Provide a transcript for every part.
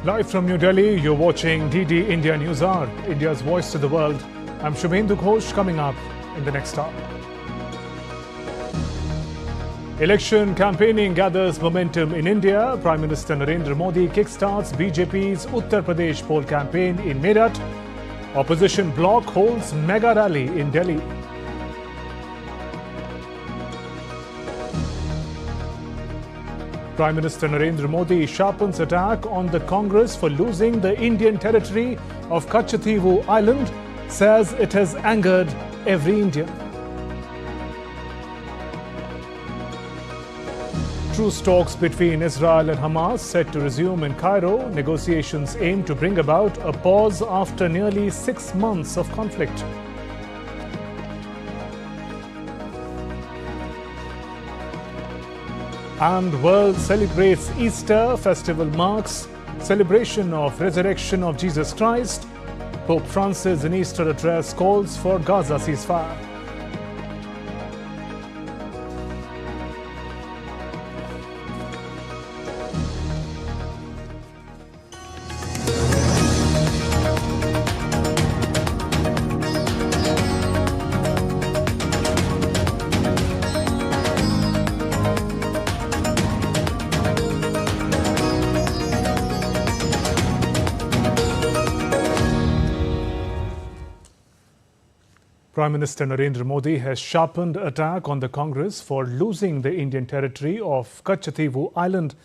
Live from New Delhi, you're watching DD India News Hour, India's voice to the world. I'm Shubhendu Ghosh, coming up in the next hour. Election campaigning gathers momentum in India. Prime Minister Narendra Modi kickstarts BJP's Uttar Pradesh poll campaign in Meerut. Opposition bloc holds mega rally in Delhi. Prime Minister Narendra Modi sharpens attack on the Congress for losing the Indian territory of Katchatheevu Island, says it has angered every Indian. Truce talks between Israel and Hamas set to resume in Cairo. Negotiations aim to bring about a pause after nearly 6 months of conflict. And world celebrates Easter. Festival marks celebration of resurrection of Jesus Christ. Pope Francis in Easter address calls for Gaza ceasefire. Prime Minister Narendra Modi has sharpened attack on the Congress for losing the Indian territory of Katchatheevu Island,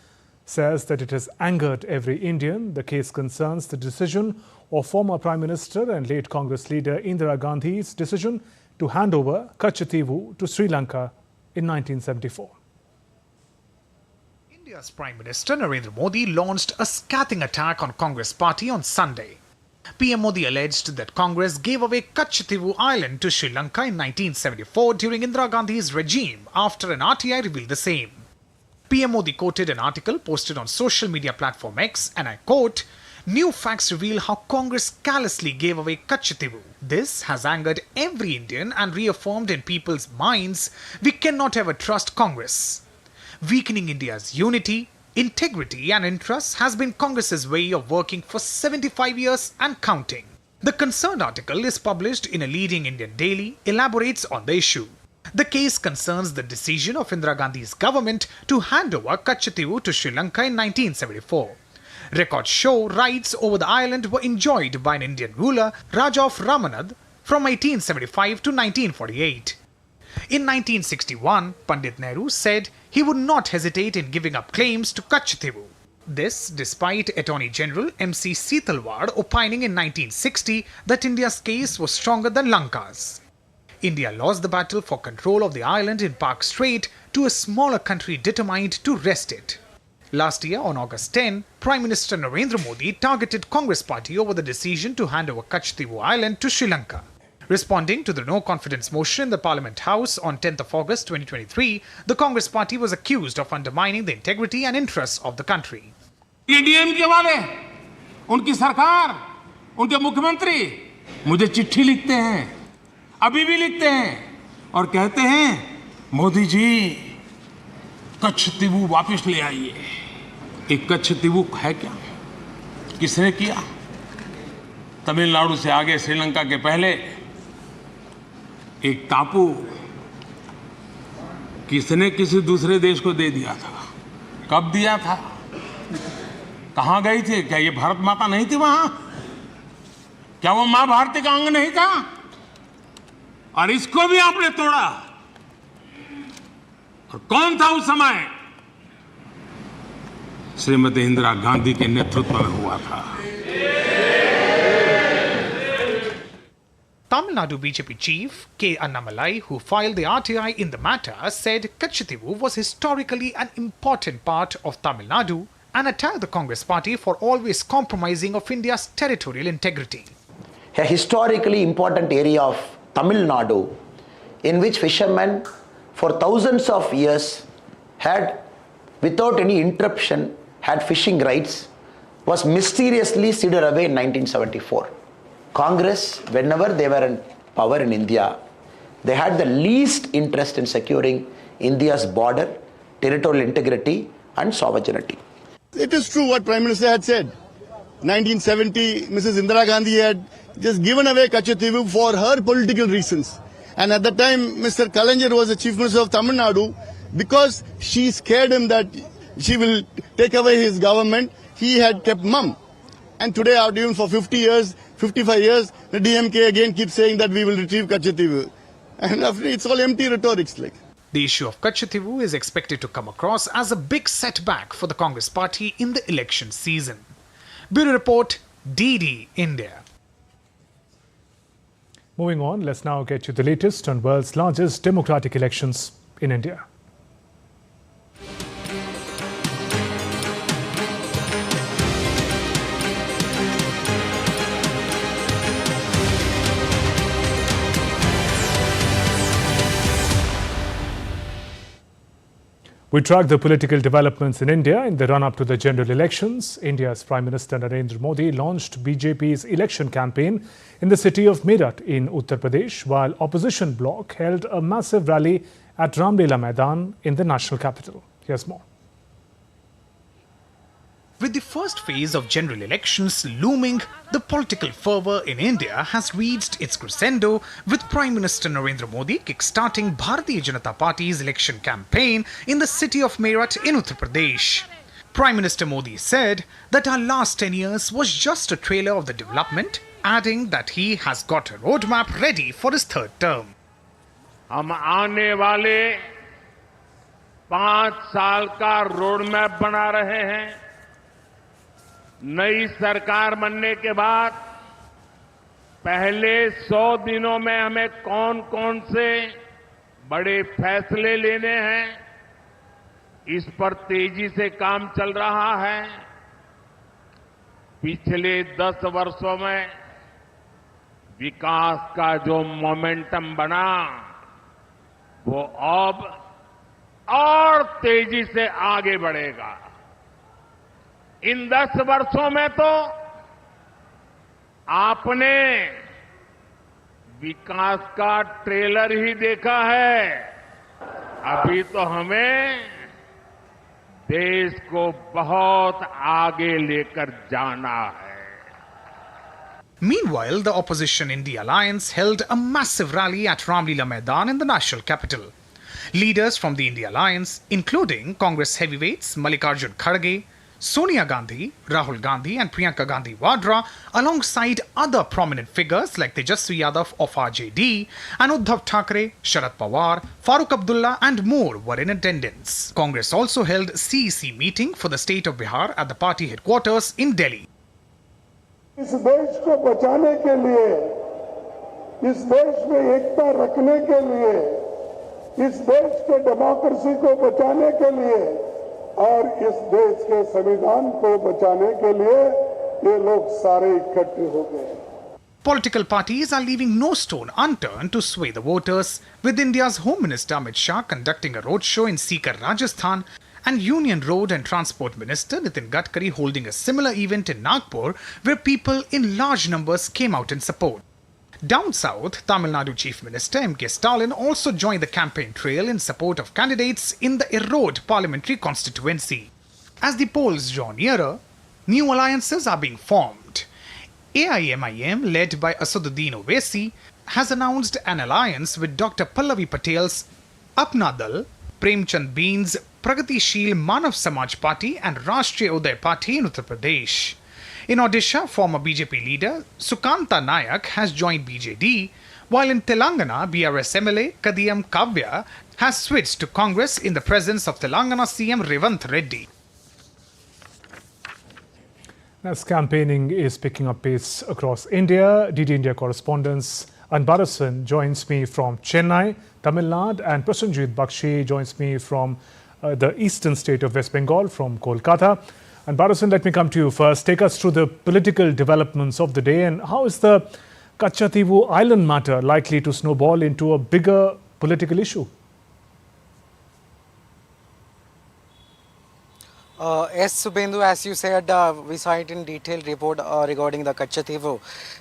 says that it has angered every Indian. The case concerns the decision of former Prime Minister and late Congress leader Indira Gandhi's decision to hand over Katchatheevu to Sri Lanka in 1974. India's Prime Minister Narendra Modi launched a scathing attack on Congress party on Sunday. PM Modi alleged that Congress gave away Katchatheevu Island to Sri Lanka in 1974 during Indira Gandhi's regime after an RTI revealed the same. PM Modi quoted an article posted on social media platform X, and I quote, "New facts reveal how Congress callously gave away Katchatheevu. This has angered every Indian and reaffirmed in people's minds we cannot ever trust Congress. Weakening India's unity, integrity and interests has been Congress's way of working for 75 years and counting." The concerned article is published in a leading Indian daily, elaborates on the issue. The case concerns the decision of Indira Gandhi's government to hand over Katchatheevu to Sri Lanka in 1974. Records show rights over the island were enjoyed by an Indian ruler, Raja of Ramanad, from 1875 to 1948. In 1961, Pandit Nehru said he would not hesitate in giving up claims to Katchatheevu. This despite Attorney General M.C. Setalwad opining in 1960 that India's case was stronger than Lanka's. India lost the battle for control of the island in Park Strait to a smaller country determined to wrest it. Last year, on August 10, Prime Minister Narendra Modi targeted Congress party over the decision to hand over Katchatheevu Island to Sri Lanka. Responding to the no-confidence motion in the Parliament House on 10th of August 2023, the Congress party was accused of undermining the integrity and interests of the country. DMK वाले, उनकी सरकार, उनके मुख्यमंत्री मुझे चिट्ठी लिखते हैं, अभी भी लिखते हैं और कहते हैं, मोदी जी कच्छतीवू वापस ले आइए। एक कच्छतीवू है क्या? किसने किया? तमिलनाडु से आगे श्रीलंका के पहले एक टापू किसने किसी दूसरे देश को दे दिया था? कब दिया था? कहाँ गई थी? क्या ये भारत माता नहीं थी वहां? क्या वो मां भारती का अंग नहीं था? और इसको भी आपने तोड़ा। और कौन था उस समय? श्रीमती इंदिरा गांधी के नेतृत्व में हुआ था। Tamil Nadu BJP chief K. Annamalai, who filed the RTI in the matter, said Katchatheevu was historically an important part of Tamil Nadu and attacked the Congress party for always compromising of India's territorial integrity. A historically important area of Tamil Nadu in which fishermen for thousands of years had, without any interruption, had fishing rights, was mysteriously ceded away in 1974. Congress, whenever they were in power in India, they had the least interest in securing India's border, territorial integrity and sovereignty. It is true what Prime Minister had said. 1970, Mrs. Indira Gandhi had just given away Katchatheevu for her political reasons. And at the time, Mr. Kalaignar was the Chief Minister of Tamil Nadu. Because she scared him that she will take away his government, he had kept mum. And today, after even for 50 years, 55 years, the DMK again keeps saying that we will retrieve Katchatheevu. And after it's all empty rhetorics. The issue of Katchatheevu is expected to come across as a big setback for the Congress party in the election season. Bureau Report, DD India. Moving on, let's now get you the latest on world's largest democratic elections in India. We track the political developments in India in the run-up to the general elections. India's Prime Minister Narendra Modi launched BJP's election campaign in the city of Meerut in Uttar Pradesh, while opposition bloc held a massive rally at Ramlila Maidan in the national capital. Here's more. With the first phase of general elections looming, the political fervour in India has reached its crescendo, with Prime Minister Narendra Modi kick-starting Bharatiya Janata Party's election campaign in the city of Meerut in Uttar Pradesh. Prime Minister Modi said that our last 10 years was just a trailer of the development, adding that he has got a roadmap ready for his third term. हम आने वाले 5 साल का road map बना रहे हैं। नई सरकार बनने के बाद पहले 100 दिनों में हमें कौन-कौन से बड़े फैसले लेने हैं, इस पर तेजी से काम चल रहा है। पिछले 10 वर्षों में विकास का जो मोमेंटम बना, वो अब और तेजी से आगे बढ़ेगा। इन 10 वर्षों में तो आपने विकास का ट्रेलर ही देखा है, अभी तो हमें देश को बहुत आगे लेकर जाना है। Meanwhile, the opposition India Alliance held a massive rally at Ramlila Maidan in the national capital. Leaders from the India Alliance, including Congress heavyweights Mallikarjun Kharge, Sonia Gandhi, Rahul Gandhi and Priyanka Gandhi Vadra, alongside other prominent figures like Tejasvi Yadav of RJD and Uddhav Thackeray, Sharad Pawar, Farooq Abdullah and more were in attendance. Congress also held CEC meeting for the state of Bihar at the party headquarters in Delhi. इस देश को बचाने के लिए, इस देश में एकता रखने के लिए, इस देश के डेमोक्रेसी को बचाने के लिए और इस देश के संविधान को बचाने के लिए ये लोग सारे इकट्ठे हो गए। Political parties are leaving no stone unturned to sway the voters, with India's Home Minister Amit Shah conducting a roadshow in Sikar, Rajasthan, and Union Road and Transport Minister Nitin Gadkari holding a similar event in Nagpur, where people in large numbers came out in support. Down south, Tamil Nadu Chief Minister M.K. Stalin also joined the campaign trail in support of candidates in the Erode parliamentary constituency. As the polls draw nearer, new alliances are being formed. AIMIM, led by Asaduddin Owaisi, has announced an alliance with Dr. Pallavi Patel's Apna Dal, Premchand Been's Pragatisheel Manav Samaj Party and Rashtriya Uday Party in Uttar Pradesh. In Odisha, former BJP leader Sukanta Nayak has joined BJD, while in Telangana, BRS MLA Kadiyam Kavya has switched to Congress in the presence of Telangana CM Revanth Reddy. As campaigning is picking up pace across India, DD India correspondent Anbarasan joins me from Chennai, Tamil Nadu, and Prasenjit Bakshi joins me from the eastern state of West Bengal, from Kolkata. And Bharat, let me come to you first. Take us through the political developments of the day, and how is the Katchatheevu Island matter likely to snowball into a bigger political issue? Yes, Subhendu, as you said, we saw it in detailed report regarding the Katchatheevu.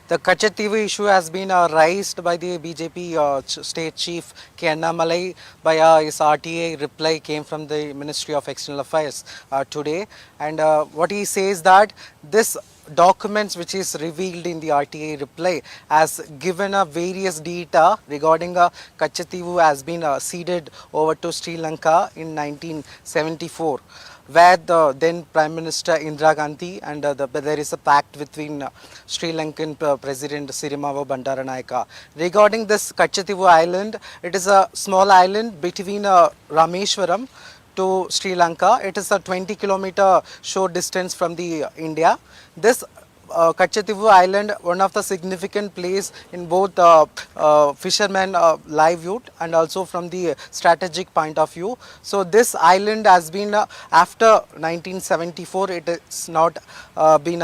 The Katchatheevu issue has been raised by the BJP state chief K. Annamalai by his RTA reply came from the Ministry of External Affairs today. And what he says that this documents which is revealed in the RTA reply has given a various data regarding Katchatheevu has been ceded over to Sri Lanka in 1974, where the then Prime Minister Indira Gandhi and there is a pact between Sri Lankan President Sirimavo Bandaranaike. Regarding this Katchatheevu Island, it is a small island between Rameshwaram to Sri Lanka. It is a 20-kilometer shore distance from the India. This Katchatheevu Island, one of the significant place in both fishermen livelihood and also from the strategic point of view. So this island has been after 1974, it is not been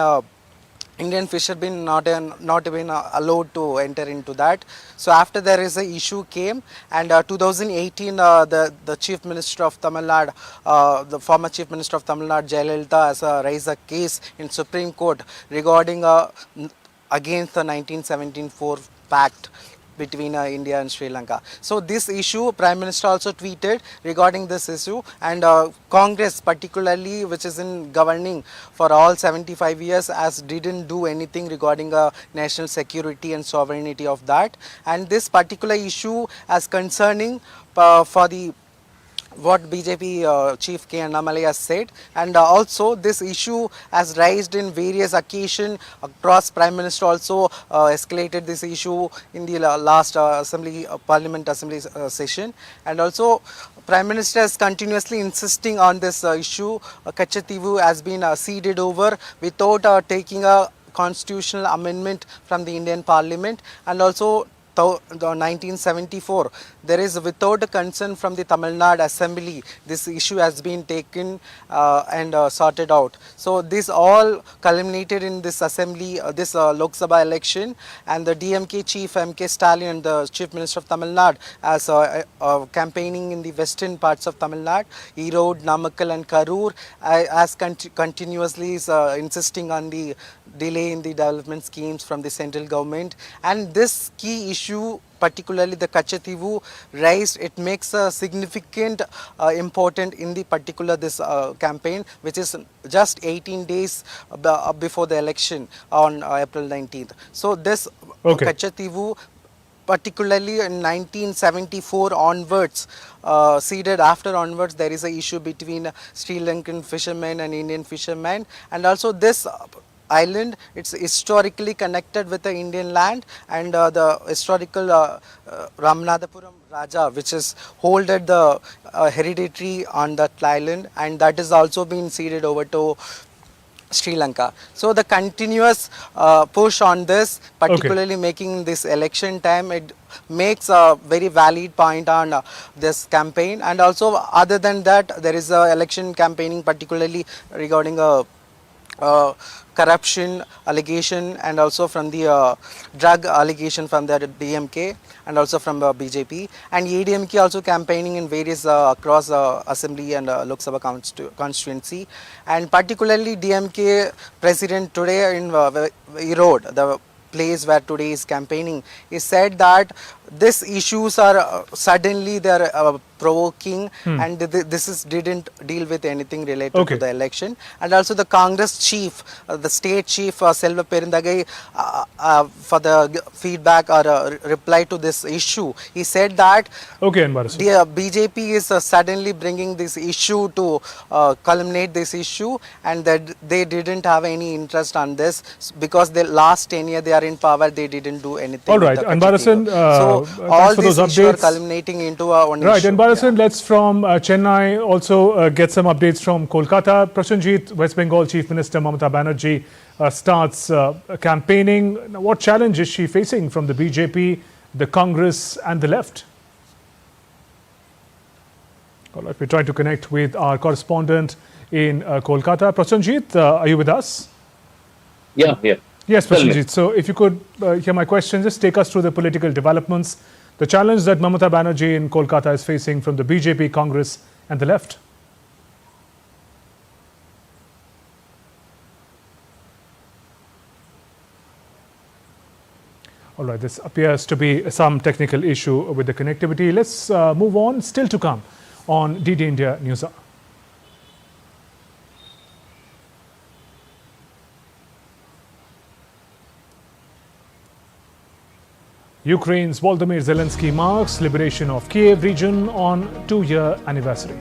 Indian fishermen not been allowed to enter into that. So after there is a issue came, and 2018 the Chief Minister of Tamil Nadu, the former Chief Minister of Tamil Nadu Jayalalitha has raised a case in Supreme Court regarding against the 1974 pact between India and Sri Lanka. So this issue, Prime Minister also tweeted regarding this issue, and Congress particularly, which is in governing for all 75 years, as didn't do anything regarding national security and sovereignty of that. And this particular issue as concerning for the what BJP Chief K. Annamalai has said, and also this issue has raised in various occasions across. Prime Minister also escalated this issue in the last Parliament Assembly session, and also Prime Minister is continuously insisting on this issue. Katchatheevu has been ceded over without taking a constitutional amendment from the Indian Parliament, and also the 1974, there is without a consent from the Tamil Nadu Assembly, this issue has been taken and sorted out. So this all culminated in this Assembly, this Lok Sabha election, and the DMK Chief M.K. Stalin and the Chief Minister of Tamil Nadu as campaigning in the western parts of Tamil Nadu, Erode, Namakkal and Karur, as continuously is insisting on the delay in the development schemes from the central government. And this key issue, particularly the Katchatheevu raised, it makes a significant important in the particular this campaign, which is just 18 days before the election on April 19th. So this Katchatheevu, particularly in 1974 onwards, ceded after onwards, there is a issue between Sri Lankan fishermen and Indian fishermen, and also this island, it's historically connected with the Indian land, and the historical Ramanathapuram Raja, which is holded the hereditary on that island, and that is also been ceded over to Sri Lanka. So the continuous push on this, particularly making this election time, it makes a very valid point on this campaign. And also other than that, there is a election campaigning particularly regarding corruption allegation, and also from the drug allegation from the DMK and also from BJP, and ADMK also campaigning in various across assembly and Lok Sabha constituency, and particularly DMK president today in Erode, the place where today is campaigning, he said that these issues are suddenly they are provoking, and this didn't deal with anything related to the election. And also the Congress chief, the state chief Selva Perindagai, for the feedback or reply to this issue, he said that the BJP is suddenly bringing this issue to culminate this issue, and that they didn't have any interest on this because the last 10 years they are in power, they didn't do anything. All right, Anbarasan, so all these issues are culminating into one issue. Right, Anbarasan, let's from Chennai also get some updates from Kolkata. Prasenjit, West Bengal Chief Minister Mamata Banerjee starts campaigning. What challenge is she facing from the BJP, the Congress and the left? All right, we're trying to connect with our correspondent in Kolkata. Prasenjit, are you with us? Yeah, yeah. Yes, Prasenjit. So if you could hear my question, just take us through the political developments, the challenge that Mamata Banerjee in Kolkata is facing from the BJP, Congress and the left. All right, this appears to be some technical issue with the connectivity. Let's move on. Still to come on DD India News Hour. Ukraine's Volodymyr Zelensky marks liberation of Kiev region on 2-year anniversary.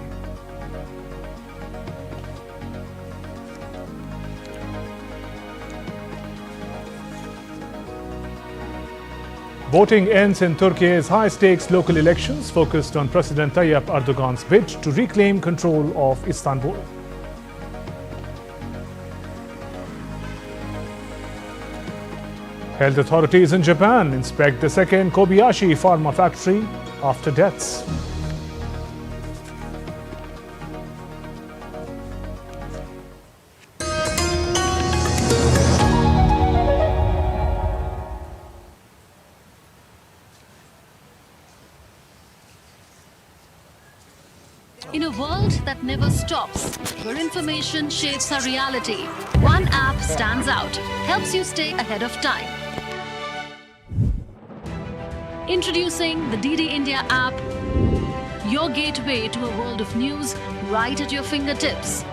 Voting ends in Turkey's high-stakes local elections focused on President Tayyip Erdogan's bid to reclaim control of Istanbul. Health authorities in Japan inspect the second Kobayashi pharma factory after deaths. In a world that never stops, where information shapes our reality, one app stands out, helps you stay ahead of time. Introducing the DD India app, your gateway to a world of news right at your fingertips.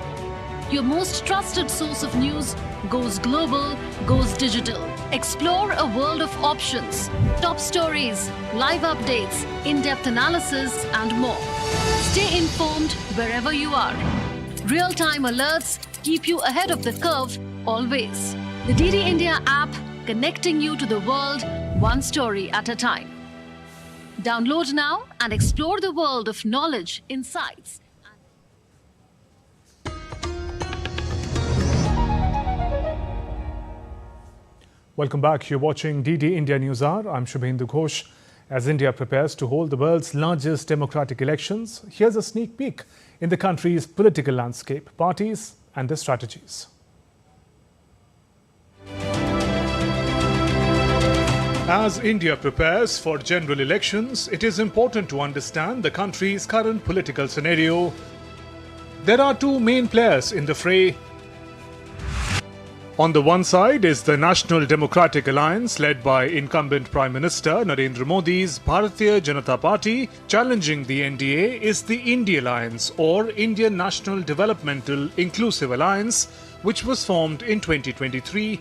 Your most trusted source of news goes global, goes digital. Explore a world of options, top stories, live updates, in-depth analysis, and more. Stay informed wherever you are. Real-time alerts keep you ahead of the curve always. The DD India app, connecting you to the world one story at a time. Download now and explore the world of knowledge, insights. Welcome back. You're watching DD India News Hour. I'm Shubhendu Ghosh. As India prepares to hold the world's largest democratic elections, here's a sneak peek in the country's political landscape, parties and their strategies. As India prepares for general elections, it is important to understand the country's current political scenario. There are two main players in the fray. On the one side is the National Democratic Alliance led by incumbent Prime Minister Narendra Modi's Bharatiya Janata Party. Challenging the NDA is the India Alliance or Indian National Developmental Inclusive Alliance, which was formed in 2023.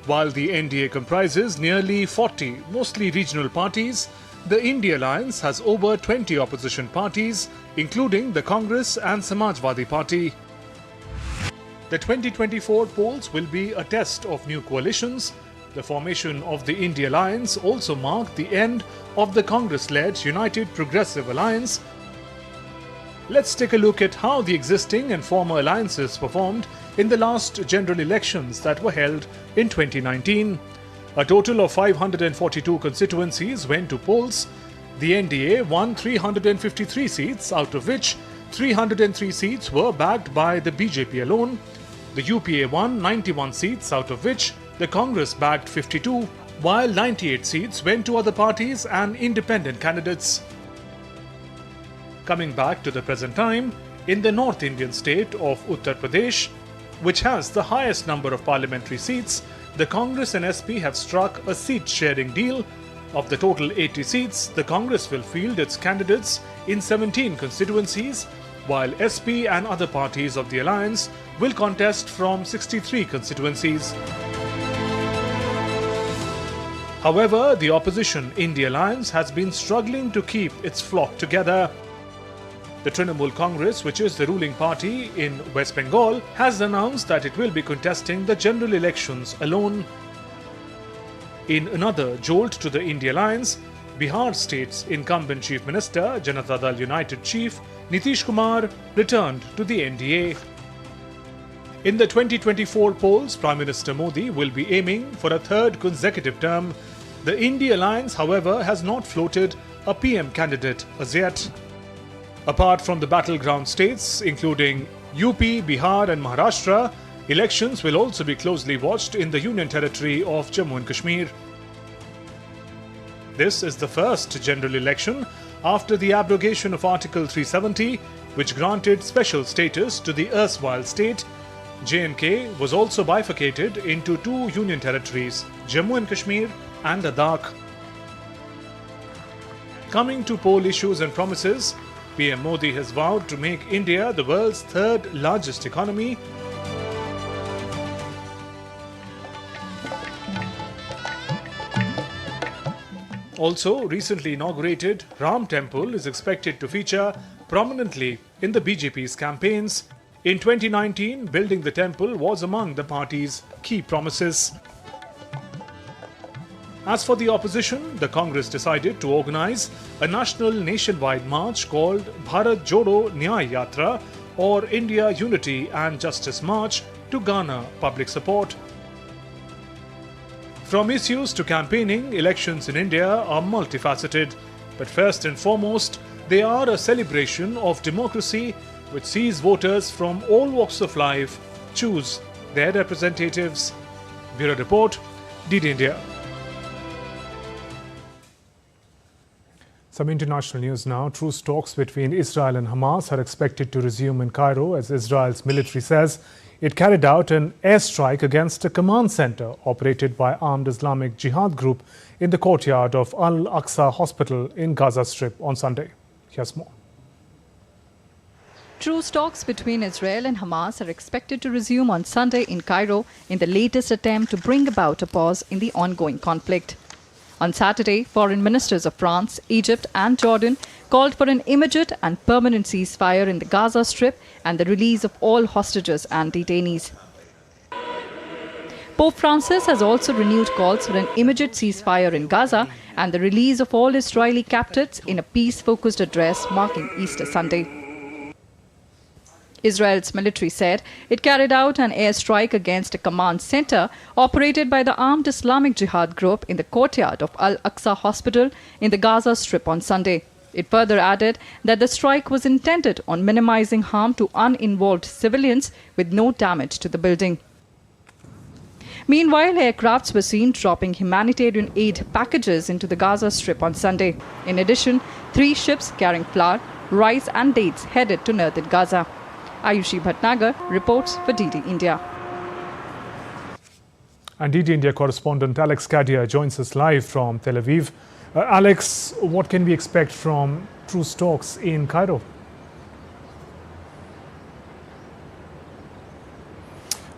While the NDA comprises nearly 40 mostly regional parties, the India Alliance has over 20 opposition parties, including the Congress and Samajwadi Party. The 2024 polls will be a test of new coalitions. The formation of the India Alliance also marked the end of the Congress-led United Progressive Alliance. Let's take a look at how the existing and former alliances performed in the last general elections that were held in 2019. A total of 542 constituencies went to polls. The NDA won 353 seats, out of which 303 seats were backed by the BJP alone. The UPA won 91 seats, out of which the Congress backed 52, while 98 seats went to other parties and independent candidates. Coming back to the present time, in the North Indian state of Uttar Pradesh, which has the highest number of parliamentary seats, the Congress and SP have struck a seat-sharing deal. Of the total 80 seats, the Congress will field its candidates in 17 constituencies, while SP and other parties of the alliance will contest from 63 constituencies. However, the opposition India Alliance has been struggling to keep its flock together. The Trinamool Congress, which is the ruling party in West Bengal, has announced that it will be contesting the general elections alone. In another jolt to the India Alliance, Bihar State's incumbent Chief Minister, Janata Dal United Chief Nitish Kumar returned to the NDA. In the 2024 polls, Prime Minister Modi will be aiming for a third consecutive term. The India Alliance, however, has not floated a PM candidate as yet. Apart from the battleground states, including UP, Bihar and Maharashtra, elections will also be closely watched in the Union Territory of Jammu and Kashmir. This is the first general election after the abrogation of Article 370, which granted special status to the erstwhile state. J&K was also bifurcated into two union territories, Jammu and Kashmir and Ladakh. Coming to poll issues and promises, PM Modi has vowed to make India the world's third largest economy. Also, recently inaugurated Ram Temple is expected to feature prominently in the BJP's campaigns. In 2019, building the temple was among the party's key promises. As for the opposition, the Congress decided to organize a national nationwide march called Bharat Jodo Nyay Yatra, or India Unity and Justice March, to garner public support. From issues to campaigning, elections in India are multifaceted. But first and foremost, they are a celebration of democracy which sees voters from all walks of life choose their representatives. Bureau Report, DD India. Some international news now. Truce talks between Israel and Hamas are expected to resume in Cairo as Israel's military says it carried out an airstrike against a command center operated by armed Islamic Jihad group in the courtyard of Al-Aqsa Hospital in Gaza Strip on Sunday. Here's more. Truce talks between Israel and Hamas are expected to resume on Sunday in Cairo in the latest attempt to bring about a pause in the ongoing conflict. On Saturday, foreign ministers of France, Egypt and Jordan called for an immediate and permanent ceasefire in the Gaza Strip and the release of all hostages and detainees. Pope Francis has also renewed calls for an immediate ceasefire in Gaza and the release of all Israeli captives in a peace-focused address marking Easter Sunday. Israel's military said it carried out an airstrike against a command center operated by the armed Islamic Jihad group in the courtyard of Al-Aqsa Hospital in the Gaza Strip on Sunday. It further added that the strike was intended on minimizing harm to uninvolved civilians with no damage to the building. Meanwhile, aircrafts were seen dropping humanitarian aid packages into the Gaza Strip on Sunday. In addition, 3 ships carrying flour, rice and dates headed to northern Gaza. Ayushi Bhatnagar reports for DD India. And DD India correspondent Alex Kadia joins us live from Tel Aviv. Alex, what can we expect from truce talks in Cairo?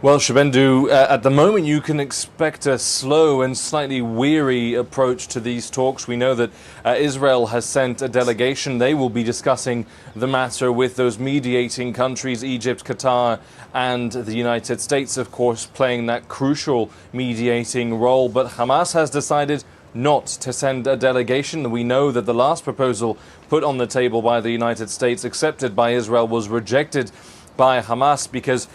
Well, Shubendu, at the moment you can expect a slow and slightly weary approach to these talks. We know that Israel has sent a delegation. They will be discussing the matter with those mediating countries, Egypt, Qatar and the United States, of course, playing that crucial mediating role. But Hamas has decided not to send a delegation. We know that the last proposal put on the table by the United States, accepted by Israel, was rejected by Hamas because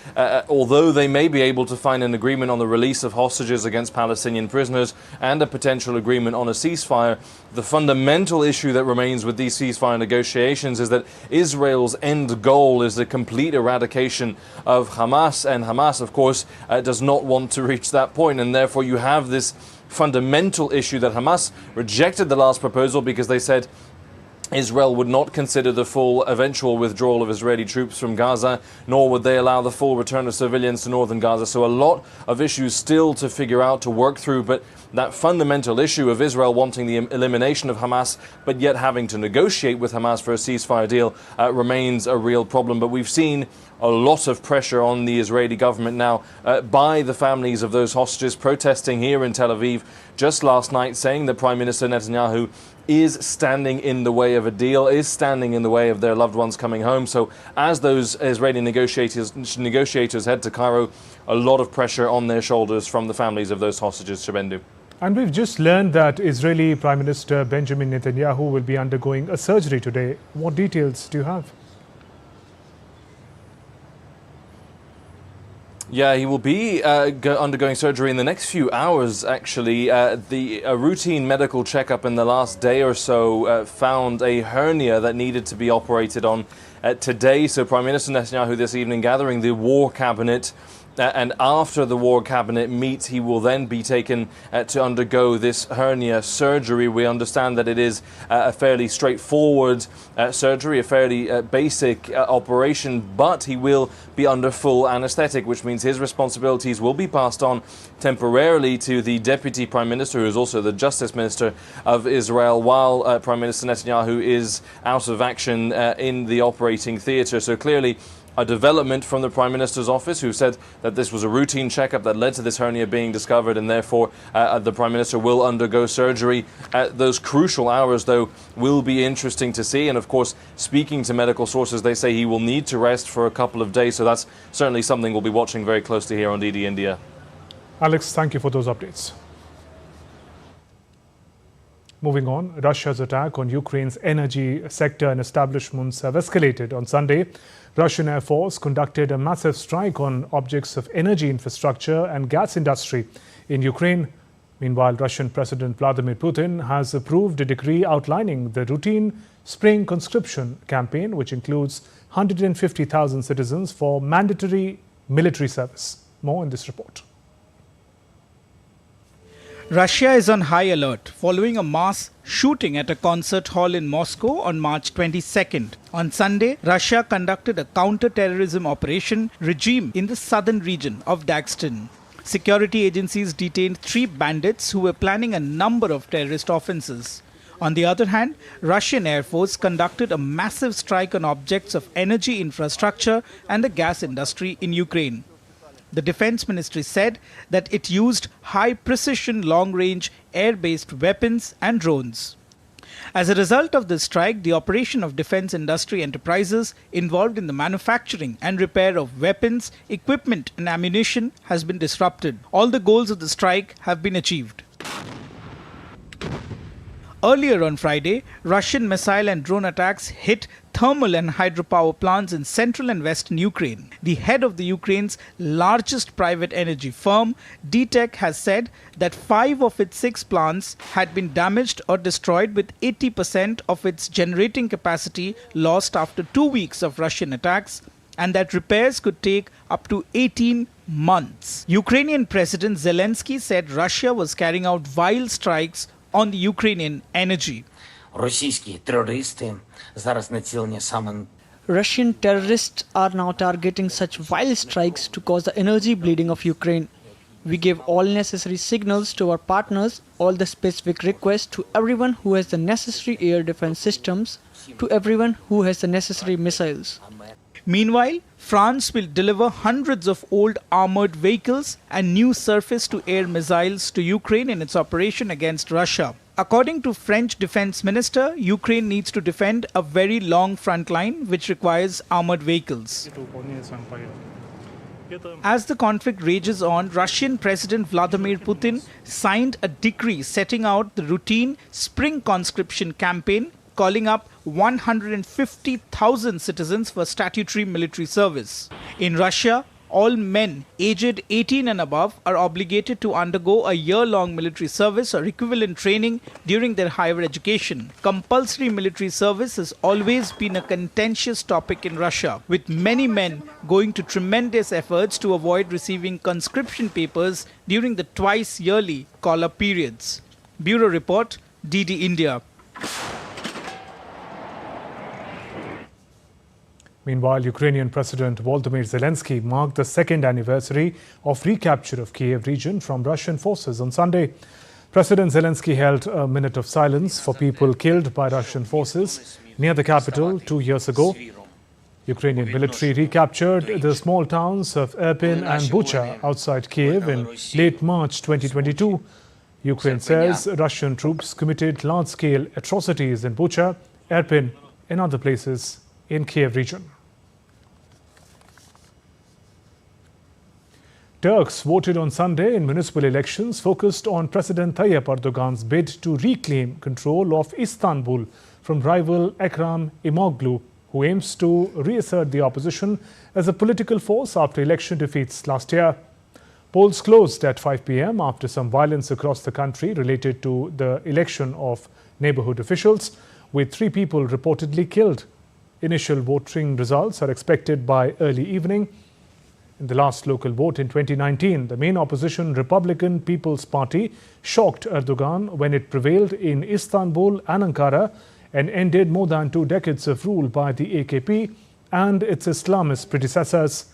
although they may be able to find an agreement on the release of hostages against Palestinian prisoners and a potential agreement on a ceasefire, the fundamental issue that remains with these ceasefire negotiations is that Israel's end goal is the complete eradication of Hamas, and Hamas, of course, does not want to reach that point, and therefore you have this fundamental issue that Hamas rejected the last proposal because they said Israel would not consider the full eventual withdrawal of Israeli troops from Gaza, nor would they allow the full return of civilians to northern Gaza. So a lot of issues still to figure out, to work through, but that fundamental issue of Israel wanting the elimination of Hamas, but yet having to negotiate with Hamas for a ceasefire deal remains a real problem. But we've seen a lot of pressure on the Israeli government now by the families of those hostages protesting here in Tel Aviv just last night, saying that Prime Minister Netanyahu is standing in the way of a deal, is standing in the way of their loved ones coming home. So as those Israeli negotiators head to Cairo, a lot of pressure on their shoulders from the families of those hostages, Shubendu. And we've just learned that Israeli Prime Minister Benjamin Netanyahu will be undergoing a surgery today. What details do you have? Yeah, he will be undergoing surgery in the next few hours, actually. A routine medical checkup in the last day or so found a hernia that needed to be operated on today. So Prime Minister Netanyahu this evening gathering the war cabinet. And after the war cabinet meets, he will then be taken to undergo this hernia surgery. We understand that it is a fairly straightforward surgery, a fairly basic operation, but he will be under full anesthetic, which means his responsibilities will be passed on temporarily to the Deputy Prime Minister, who is also the Justice Minister of Israel, while Prime Minister Netanyahu is out of action in the operating theatre. So clearly, a development from the Prime Minister's office, who said that that this was a routine checkup that led to this hernia being discovered, and therefore the Prime Minister will undergo surgery. Those crucial hours, though, will be interesting to see. And of course, speaking to medical sources, they say he will need to rest for a couple of days. So that's certainly something we'll be watching very closely here on DD India. Alex, thank you for those updates. Moving on, Russia's attack on Ukraine's energy sector and establishments have escalated. On Sunday, Russian Air Force conducted a massive strike on objects of energy infrastructure and gas industry in Ukraine. Meanwhile, Russian President Vladimir Putin has approved a decree outlining the routine spring conscription campaign, which includes 150,000 citizens for mandatory military service. More in this report. Russia is on high alert following a mass shooting at a concert hall in Moscow on March 22nd. On Sunday, Russia conducted a counter-terrorism operation regime in the southern region of Dagestan. Security agencies detained 3 bandits who were planning a number of terrorist offences. On the other hand, Russian Air Force conducted a massive strike on objects of energy infrastructure and the gas industry in Ukraine. The Defense Ministry said that it used high-precision, long-range, air-based weapons and drones. As a result of this strike, the operation of defense industry enterprises involved in the manufacturing and repair of weapons, equipment and ammunition has been disrupted. All the goals of the strike have been achieved. Earlier on Friday, Russian missile and drone attacks hit thermal and hydropower plants in central and western Ukraine. The head of the Ukraine's largest private energy firm, DTEK, has said that 5 of its 6 plants had been damaged or destroyed, with 80% of its generating capacity lost after 2 weeks of Russian attacks, and that repairs could take up to 18 months. Ukrainian President Zelensky said Russia was carrying out vile strikes on the Ukrainian energy. Russian terrorists are now targeting such vile strikes to cause the energy bleeding of Ukraine. We gave all necessary signals to our partners, all the specific requests to everyone who has the necessary air defense systems, to everyone who has the necessary missiles. Meanwhile, France will deliver hundreds of old armoured vehicles and new surface-to-air missiles to Ukraine in its operation against Russia. According to French Defense Minister, Ukraine needs to defend a very long front line, which requires armoured vehicles. As the conflict rages on, Russian President Vladimir Putin signed a decree setting out the routine spring conscription campaign, calling up 150,000 citizens for statutory military service. In Russia, all men aged 18 and above are obligated to undergo a year-long military service or equivalent training during their higher education. Compulsory military service has always been a contentious topic in Russia, with many men going to tremendous efforts to avoid receiving conscription papers during the twice-yearly call-up periods. Bureau Report, DD India. Meanwhile, Ukrainian President Volodymyr Zelensky marked the 2nd anniversary of recapture of Kiev region from Russian forces on Sunday. President Zelensky held a minute of silence for people killed by Russian forces near the capital 2 years ago. Ukrainian military recaptured the small towns of Irpin and Bucha outside Kiev in late March 2022. Ukraine says Russian troops committed large-scale atrocities in Bucha, Irpin and other places in Kiev region. Turks voted on Sunday in municipal elections focused on President Tayyip Erdogan's bid to reclaim control of Istanbul from rival Ekrem İmamoğlu, who aims to reassert the opposition as a political force after election defeats last year. Polls closed at 5 p.m. after some violence across the country related to the election of neighborhood officials, with 3 people reportedly killed. Initial voting results are expected by early evening. In the last local vote in 2019, the main opposition Republican People's Party shocked Erdogan when it prevailed in Istanbul and Ankara and ended more than 2 decades of rule by the AKP and its Islamist predecessors.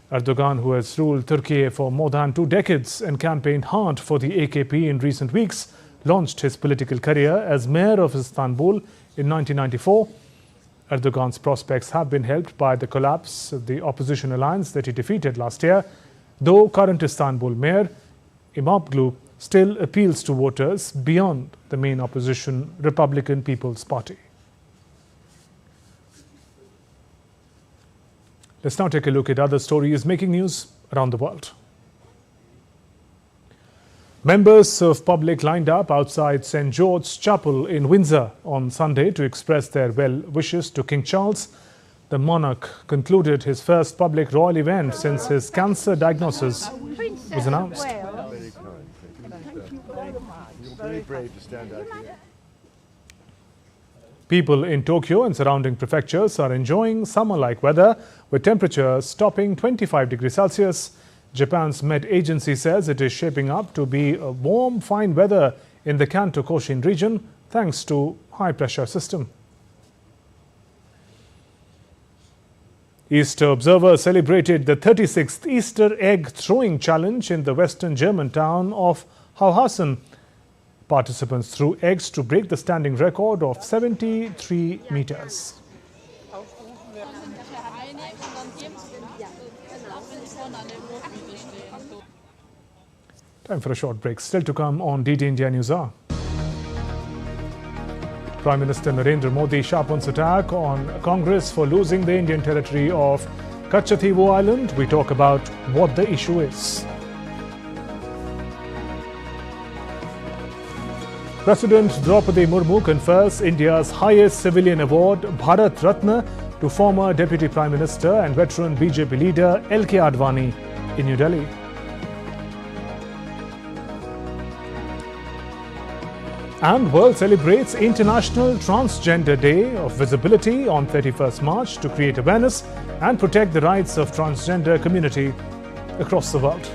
Erdogan, who has ruled Turkey for more than 2 decades and campaigned hard for the AKP in recent weeks, launched his political career as mayor of Istanbul in 1994. Erdogan's prospects have been helped by the collapse of the opposition alliance that he defeated last year. though current Istanbul Mayor Imamoglu still appeals to voters beyond the main opposition Republican People's Party. Let's now take a look at other stories making news around the world. Members of public lined up outside St. George's Chapel in Windsor on Sunday to express their well wishes to King Charles. The monarch concluded his first public royal event since his cancer diagnosis was announced. Very brave to stand out here. People in Tokyo and surrounding prefectures are enjoying summer-like weather with temperatures topping 25 degrees Celsius. Japan's Met Agency says it is shaping up to be a warm, fine weather in the Kanto Koshin region thanks to high-pressure system. Easter observers celebrated the 36th Easter egg throwing challenge in the western German town of Hauhausen. Participants threw eggs to break the standing record of 73 meters. Time for a short break. Still to come on DD India News Hour. Prime Minister Narendra Modi sharpens attack on Congress for losing the Indian territory of Katchatheevu Island. We talk about what the issue is. President Draupadi Murmu confers India's highest civilian award, Bharat Ratna, to former Deputy Prime Minister and veteran BJP leader onLK Advani in New Delhi. And world celebrates International Transgender Day of Visibility on 31st March to create awareness and protect the rights of transgender community across the world.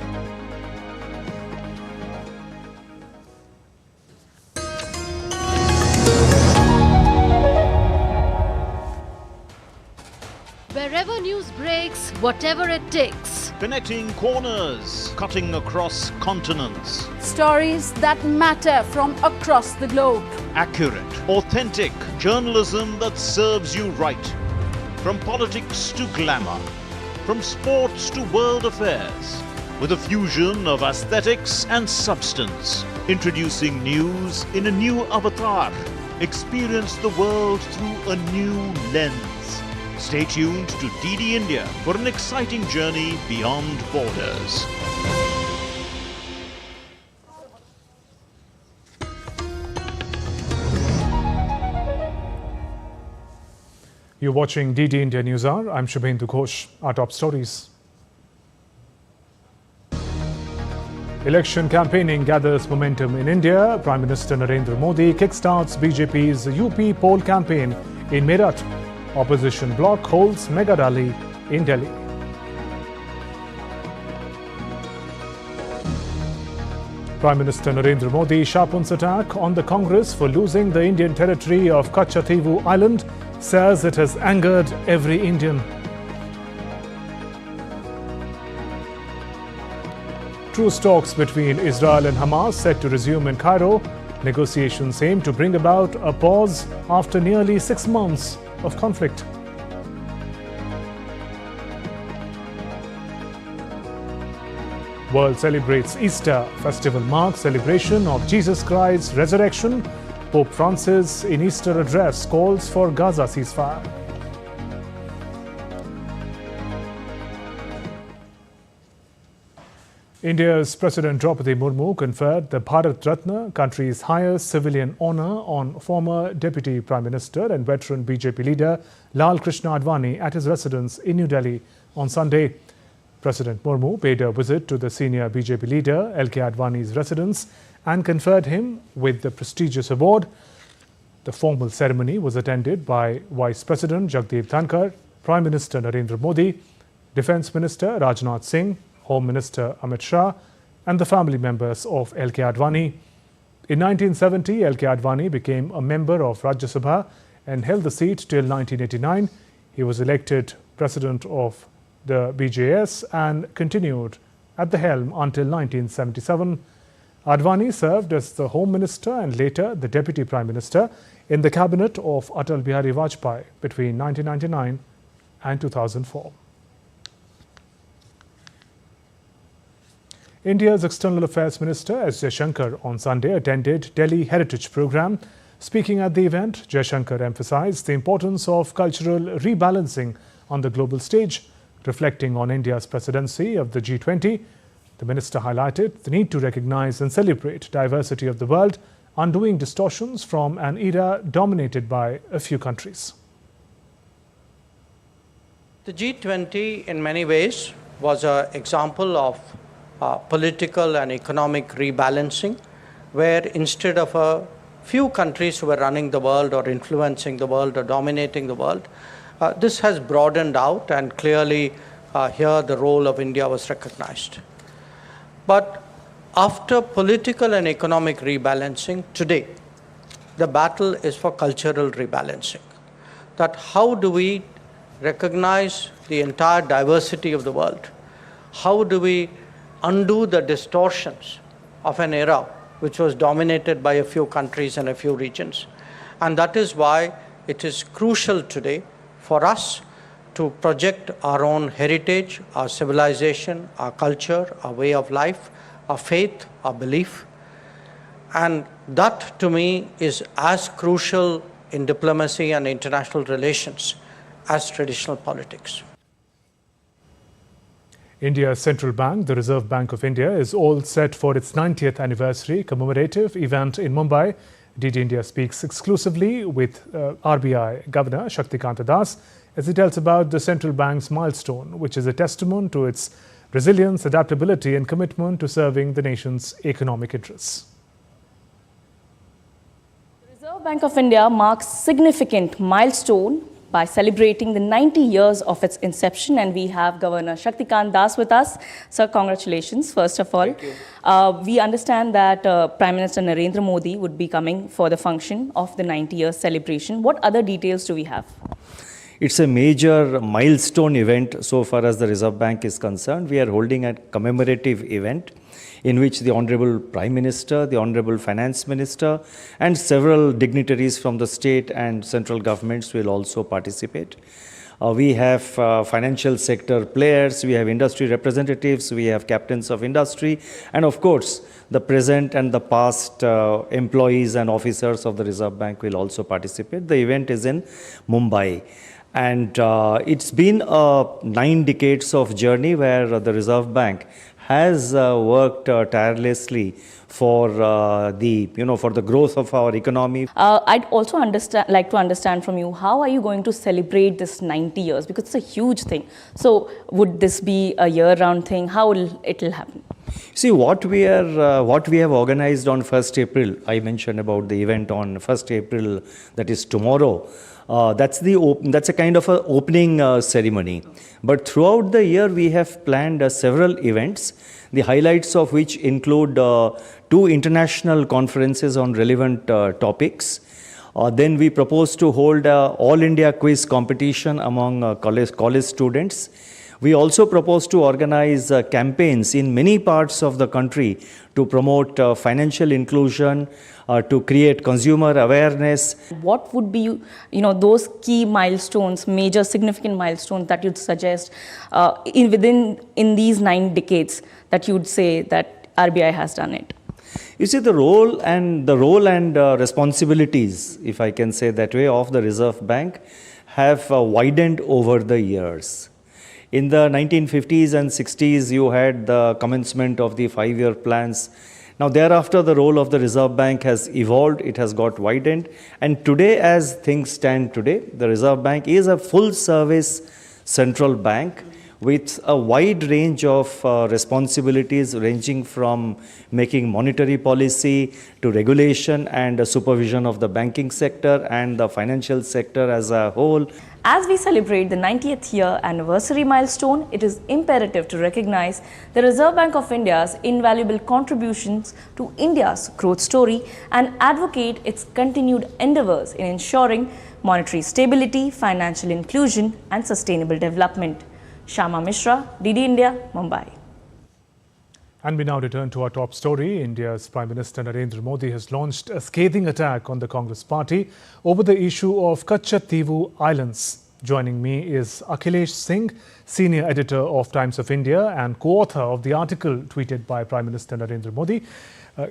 Wherever news breaks, whatever it takes. Connecting corners, cutting across continents. Stories that matter from across the globe. Accurate, authentic journalism that serves you right. From politics to glamour, from sports to world affairs, with a fusion of aesthetics and substance. Introducing news in a new avatar. Experience the world through a new lens. Stay tuned to DD India for an exciting journey beyond borders. You're watching DD India News Hour. I'm Shubhendu Ghosh. Our top stories. Election campaigning gathers momentum in India. Prime Minister Narendra Modi kickstarts BJP's UP poll campaign in Meerut. Opposition bloc holds mega rally in Delhi. Prime Minister Narendra Modi sharpens attack on the Congress for losing the Indian territory of Katchatheevu Island, says it has angered every Indian. Truce talks between Israel and Hamas set to resume in Cairo. Negotiations aim to bring about a pause after nearly 6 months of conflict. World celebrates Easter. Festival marks celebration of Jesus Christ's resurrection. Pope Francis in Easter address calls for Gaza ceasefire. India's President Draupadi Murmu conferred the Bharat Ratna, country's highest civilian honour, on former Deputy Prime Minister and veteran BJP leader Lal Krishna Advani at his residence in New Delhi on Sunday. President Murmu paid a visit to the senior BJP leader onLK Advani's residence and conferred him with the prestigious award. The formal ceremony was attended by Vice President Jagdeep Dhankar, Prime Minister Narendra Modi, Defence Minister Rajnath Singh, Home Minister Amit Shah and the family members of onLK Advani. In 1970, onLK Advani became a member of Rajya Sabha and held the seat till 1989. He was elected President of the BJS and continued at the helm until 1977. Advani served as the Home Minister and later the Deputy Prime Minister in the cabinet of Atal Bihari Vajpayee between 1999 and 2004. India's External Affairs Minister S. Jaishankar on Sunday attended Delhi Heritage Programme. Speaking at the event, Jaishankar emphasized the importance of cultural rebalancing on the global stage, reflecting on India's presidency of the G20. The minister highlighted the need to recognize and celebrate diversity of the world, undoing distortions from an era dominated by a few countries. The G20 in many ways was an example of political and economic rebalancing, where instead of a few countries who were running the world or influencing the world or dominating the world, this has broadened out, and clearly here the role of India was recognized. But after political and economic rebalancing, today the battle is for cultural rebalancing. That how do we recognize the entire diversity of the world? How do we undo the distortions of an era which was dominated by a few countries and a few regions? And that is why it is crucial today for us to project our own heritage, our civilization, our culture, our way of life, our faith, our belief. And that, to me, is as crucial in diplomacy and international relations as traditional politics. India's central bank, the Reserve Bank of India, is all set for its 90th anniversary commemorative event in Mumbai. DD India speaks exclusively with RBI Governor Shaktikanta Das as he tells about the central bank's milestone, which is a testament to its resilience, adaptability and commitment to serving the nation's economic interests. The Reserve Bank of India marks significant milestone by celebrating the 90 years of its inception, and we have Governor Shaktikanta Das with us. Sir, congratulations, first of all. We understand that Prime Minister Narendra Modi would be coming for the function of the 90-year celebration. What other details do we have? It's a major milestone event so far as the Reserve Bank is concerned. We are holding a commemorative event in which the Honorable Prime Minister, the Honorable Finance Minister and several dignitaries from the state and central governments will also participate. We have financial sector players, we have industry representatives, we have captains of industry, and of course the present and the past employees and officers of the Reserve Bank will also participate. The event is in Mumbai. And it's been 9 decades of journey where the Reserve Bank has worked tirelessly for the growth of our economy. I'd also like to understand from you, how are you going to celebrate this 90 years? Because it's a huge thing. So would this be a year-round thing? How will it happen? See, what we have organized on 1st April, I mentioned about the event on 1st April, that is tomorrow. That's a kind of an opening ceremony. But throughout the year, we have planned several events, the highlights of which include 2 international conferences on relevant topics. Then we propose to hold an All India quiz competition among college students. We also propose to organize campaigns in many parts of the country to promote financial inclusion, to create consumer awareness. What would be, those key milestones, major significant milestones that you'd suggest in these 9 decades that you'd say that RBI has done it? You see, the role and responsibilities, if I can say that way, of the Reserve Bank have widened over the years. In the 1950s and 60s, you had the commencement of the 5-year plans. Now, thereafter, the role of the Reserve Bank has evolved, it has got widened. And today, as things stand today, the Reserve Bank is a full-service central bank with a wide range of responsibilities ranging from making monetary policy to regulation and supervision of the banking sector and the financial sector as a whole. As we celebrate the 90th year anniversary milestone, it is imperative to recognize the Reserve Bank of India's invaluable contributions to India's growth story and advocate its continued endeavors in ensuring monetary stability, financial inclusion and sustainable development. Shama Mishra, DD India, Mumbai. And we now return to our top story. India's Prime Minister Narendra Modi has launched a scathing attack on the Congress party over the issue of Katchatheevu Islands. Joining me is Akhilesh Singh, Senior Editor of Times of India and co-author of the article tweeted by Prime Minister Narendra Modi.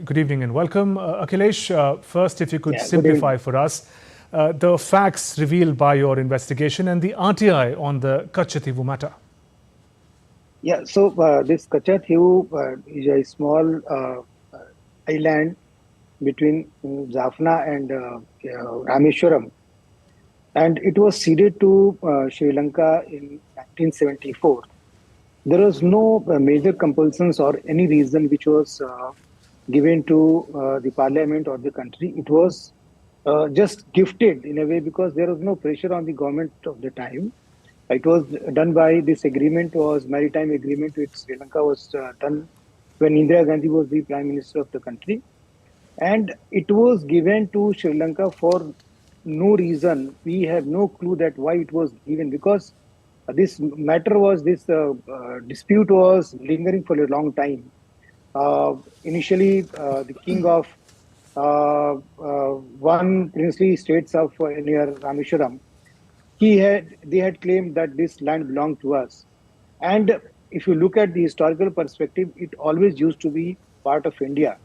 Good evening and welcome. Akhilesh, first if you could simplify for us the facts revealed by your investigation and the RTI on the Katchatheevu matter. Yeah, so this Katchatheevu is a small island between Jaffna and Rameshwaram, and it was ceded to Sri Lanka in 1974. There was no major compulsions or any reason which was given to the parliament or the country. It was just gifted in a way because there was no pressure on the government of the time. It was done by this agreement, was maritime agreement with Sri Lanka, was done when Indira Gandhi was the Prime Minister of the country. And it was given to Sri Lanka for no reason. We have no clue that why it was given, because this matter was, this dispute was lingering for a long time. Initially, the king of one princely states of near Rameshwaram, they had claimed that this land belonged to us. And if you look at the historical perspective, it always used to be part of India.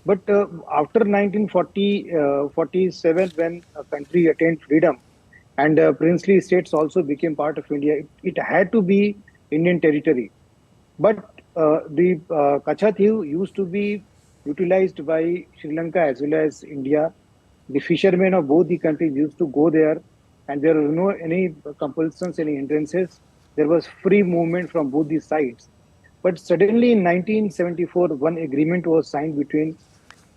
But after 1947, when a country attained freedom and princely states also became part of India, it had to be Indian territory. But the Katchatheevu used to be utilized by Sri Lanka as well as India. The fishermen of both the countries used to go there, and there were no any compulsions, any hindrances. There was free movement from both the sides. But suddenly in 1974, one agreement was signed between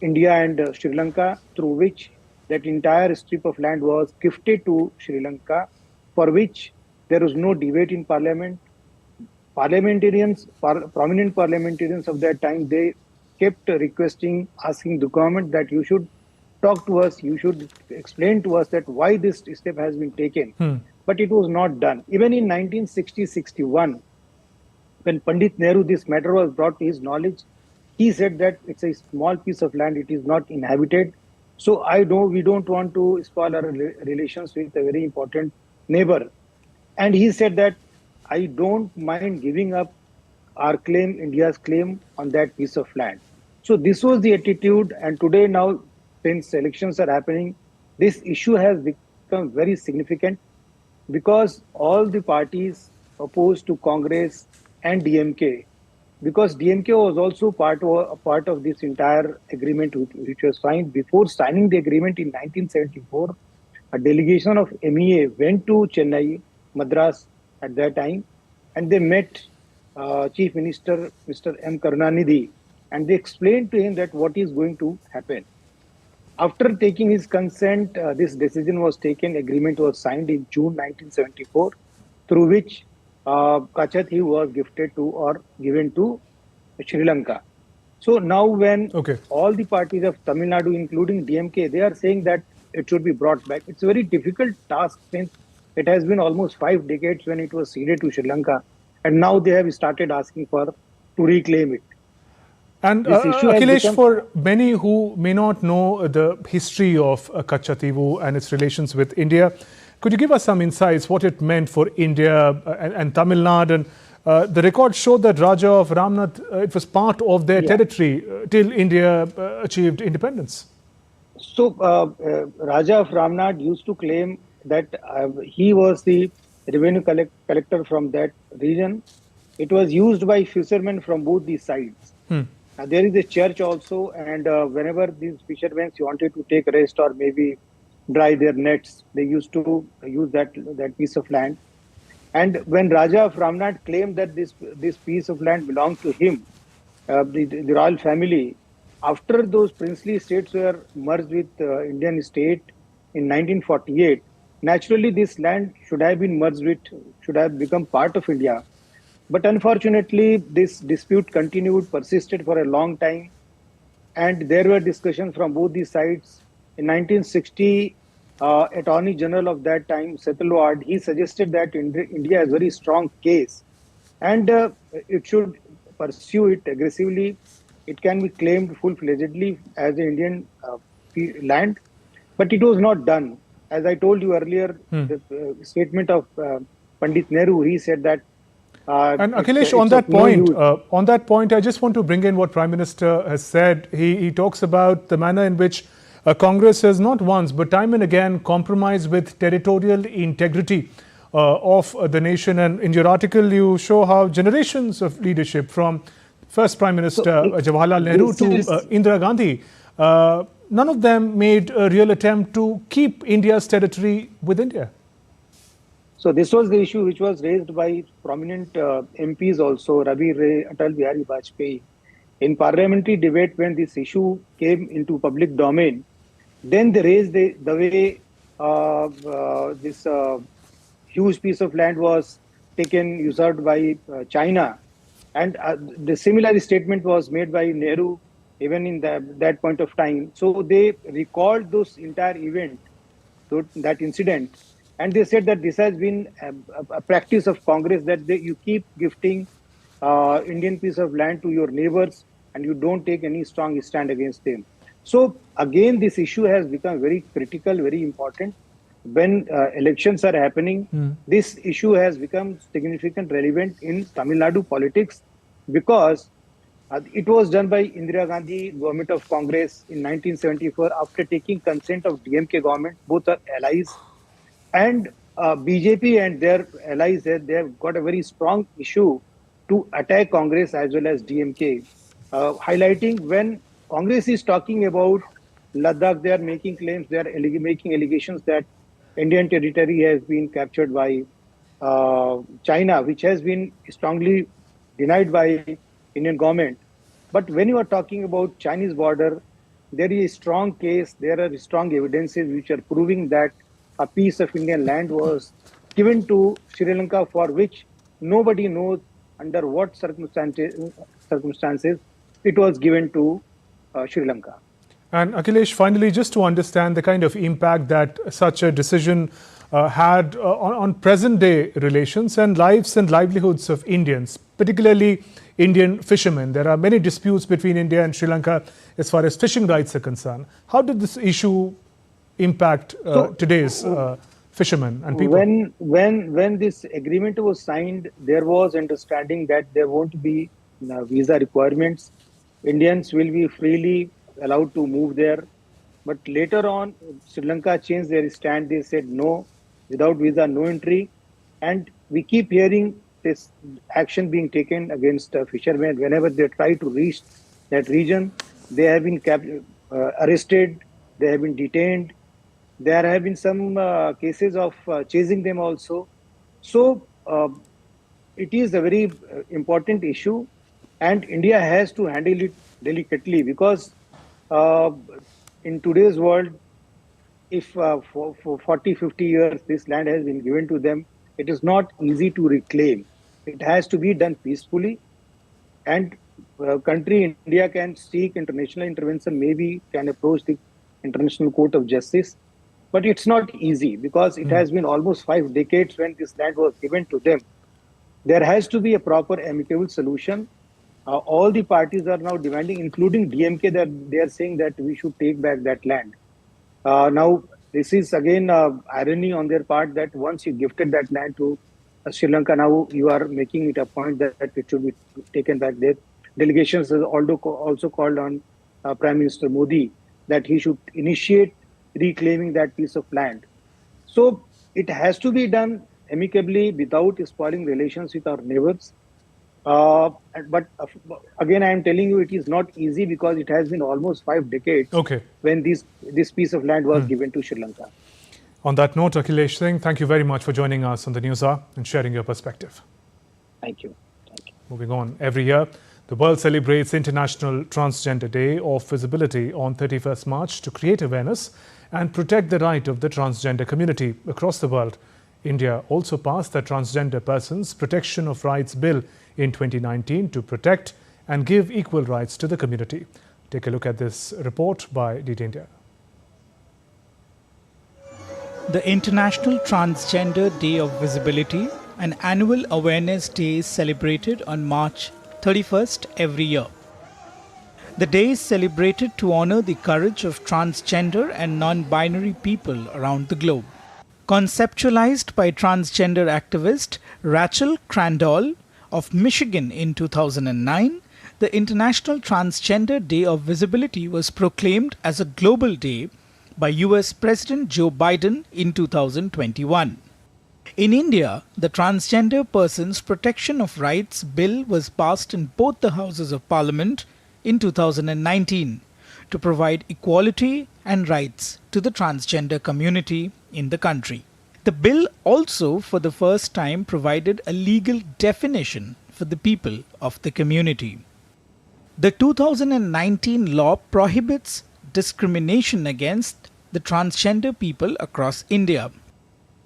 India and Sri Lanka, through which that entire strip of land was gifted to Sri Lanka, for which there was no debate in parliament. Prominent parliamentarians of that time, they kept requesting, asking the government that you should talk to us, you should explain to us that why this step has been taken. But it was not done. Even in 1960-61, when Pandit Nehru, this matter was brought to his knowledge, he said that it's a small piece of land, it is not inhabited. So we don't want to spoil our relations with a very important neighbor. And he said that I don't mind giving up our claim, India's claim on that piece of land. So this was the attitude. And today now, since elections are happening, this issue has become very significant because all the parties opposed to Congress and DMK, because DMK was also part of this entire agreement which was signed. Before signing the agreement in 1974, a delegation of MEA went to Chennai, Madras at that time, and they met Chief Minister Mr. M. Karunanidhi, and they explained to him that what is going to happen. After taking his consent, this decision was taken, agreement was signed in June 1974, through which Katchatheevu was gifted to or given to Sri Lanka. So now when all the parties of Tamil Nadu, including DMK, they are saying that it should be brought back. It's a very difficult task since it has been almost 5 decades when it was ceded to Sri Lanka. And now they have started asking to reclaim it. And Akhilesh, for many who may not know the history of Katchatheevu and its relations with India, could you give us some insights what it meant for India and Tamil Nadu? And the records show that Raja of Ramnath, it was part of their territory till India achieved independence. So Raja of Ramnath used to claim that he was the revenue collector from that region. It was used by fishermen from both the sides. There is a church also, and whenever these fishermen wanted to take rest or maybe dry their nets, they used to use that piece of land. And when Raja of Ramnath claimed that this piece of land belonged to him, the royal family, after those princely states were merged with Indian state in 1948, naturally this land should have been merged with, should have become part of India. But unfortunately, this dispute continued, persisted for a long time. And there were discussions from both the sides. In 1960, Attorney General of that time, Setalwad, he suggested that India has a very strong case and it should pursue it aggressively. It can be claimed full-fledgedly as an Indian land, but it was not done. as I told you earlier, the statement of Pandit Nehru, he said that. And Akhilesh, on that point, I just want to bring in what Prime Minister has said. He talks about the manner in which Congress has not once, but time and again compromised with territorial integrity of the nation. And in your article, you show how generations of leadership from first Prime Minister Jawaharlal Nehru to Indira Gandhi, none of them made a real attempt to keep India's territory with India. So this was the issue which was raised by prominent MPs also, Ravi Ray, Atal Bihari Vajpayee. In parliamentary debate, when this issue came into public domain, then they raised the way this huge piece of land was taken, usurped by China. And the similar statement was made by Nehru even in that point of time. So they recalled those entire event, that incident. And they said that this has been a practice of Congress, that you keep gifting Indian piece of land to your neighbors and you don't take any strong stand against them. So again, this issue has become very critical, very important. When elections are happening, this issue has become significant, relevant in Tamil Nadu politics, because it was done by Indira Gandhi government of Congress in 1974 after taking consent of DMK government. Both are allies. And BJP and their allies, they have got a very strong issue to attack Congress as well as DMK, highlighting when Congress is talking about Ladakh, they are making claims, they are making allegations that Indian territory has been captured by China, which has been strongly denied by Indian government. But when you are talking about Chinese border, there is a strong case, there are strong evidences which are proving that a piece of Indian land was given to Sri Lanka, for which nobody knows under what circumstances it was given to Sri Lanka. And Akhilesh, finally, just to understand the kind of impact that such a decision had on present-day relations and lives and livelihoods of Indians, particularly Indian fishermen. There are many disputes between India and Sri Lanka as far as fishing rights are concerned. How did this issue impact today's fishermen and people? When this agreement was signed, there was understanding that there won't be visa requirements. Indians will be freely allowed to move there. But later on, Sri Lanka changed their stand. They said no, without visa, no entry. And we keep hearing this action being taken against fishermen. Whenever they try to reach that region, they have been arrested, they have been detained. There have been some cases of chasing them also. So it is a very important issue, and India has to handle it delicately, because in today's world, if for 40, 50 years this land has been given to them, it is not easy to reclaim. It has to be done peacefully, and country India can seek international intervention, maybe can approach the International Court of Justice. But it's not easy, because it has been almost 5 decades when this land was given to them. There has to be a proper amicable solution. All the parties are now demanding, including DMK, that they are saying that we should take back that land. Now, this is again irony on their part, that once you gifted that land to Sri Lanka, now you are making it a point that it should be taken back there. Delegations have also called on Prime Minister Modi that he should initiate reclaiming that piece of land. So it has to be done amicably without spoiling relations with our neighbors. But again, I am telling you, it is not easy, because it has been almost 5 decades when this piece of land was given to Sri Lanka. On that note, Akhilesh Singh, thank you very much for joining us on the News Hour and sharing your perspective. Thank you. Moving on, every year, the world celebrates International Transgender Day of Visibility on 31st March to create awareness and protect the right of the transgender community across the world. India also passed the Transgender Persons Protection of Rights Bill in 2019 to protect and give equal rights to the community. Take a look at this report by DD India. The International Transgender Day of Visibility, an annual awareness day, is celebrated on March 31st every year. The day is celebrated to honor the courage of transgender and non-binary people around the globe. Conceptualized by transgender activist Rachel Crandall of Michigan in 2009, the International Transgender Day of Visibility was proclaimed as a global day by US President Joe Biden in 2021. In India, the Transgender Persons Protection of Rights Bill was passed in both the Houses of Parliament in 2019 to provide equality and rights to the transgender community in the country. The bill also, for the first time, provided a legal definition for the people of the community. The 2019 law prohibits discrimination against the transgender people across India.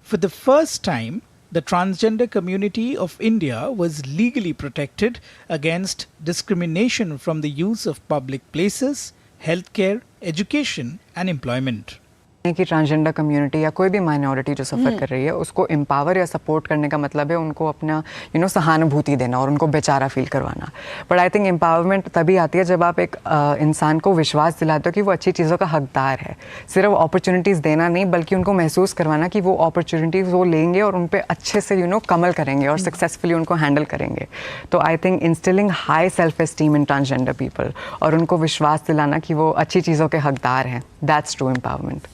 For the first time, the transgender community of India was legally protected against discrimination from the use of public places, healthcare, education and employment. कि transgender community या कोई भी minority जो सफ़र कर रही है उसको empower या सपोर्ट करने का मतलब है उनको अपना सहानुभूति देना और उनको बेचारा फील करवाना. बट आई थिंक एम्पावरमेंट तभी आती है जब आप एक इंसान को विश्वास दिलाते हो कि वो अच्छी चीज़ों का हकदार है. सिर्फ अपॉर्चुनिटीज़ देना नहीं बल्कि उनको महसूस करवाना कि वो अपॉर्चुनिटीज़ वो लेंगे और उन पर अच्छे से कमल करेंगे और सक्सेसफुली उनको हैंडल करेंगे. तो I think instilling high self esteem in transgender people और उनको विश्वास दिलाना कि वो अच्छी चीज़ों के हकदार हैं, that's true empowerment.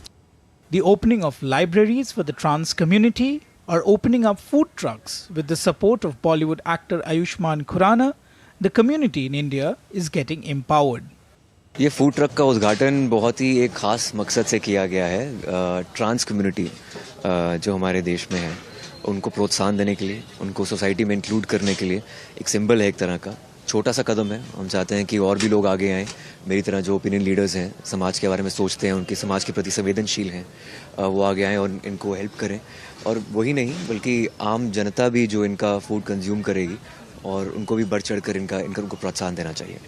The opening of libraries for the trans community or opening up food trucks with the support of Bollywood actor Ayushmann Khurrana, the community in India is getting empowered. ये food truck का उद्घाटन बहुत ही एक खास मकसद से किया गया है. ट्रांस कम्युनिटी जो हमारे देश में है उनको प्रोत्साहन देने के लिए, उनको सोसाइटी में इंक्लूड करने के लिए एक सिंबल है, एक तरह का छोटा सा कदम है. हम चाहते हैं कि और भी लोग आगे आएँ, मेरी तरह जो ओपिनियन लीडर्स हैं, समाज के बारे में सोचते हैं, उनके समाज के प्रति संवेदनशील हैं, वो आगे आएँ और इनको हेल्प करें. और वही नहीं बल्कि आम जनता भी जो इनका फूड कंज्यूम करेगी और उनको भी बढ़ चढ़ कर उनको प्रोत्साहन देना चाहिए.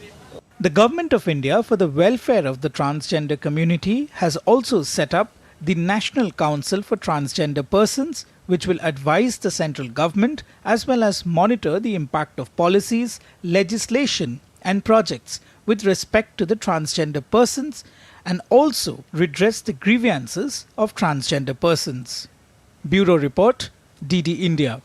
The Government of India, for the welfare of the transgender community, has also set up the National Council for Transgender Persons, which will advise the central government as well as monitor the impact of policies, legislation and projects with respect to the transgender persons and also redress the grievances of transgender persons. Bureau Report, DD India.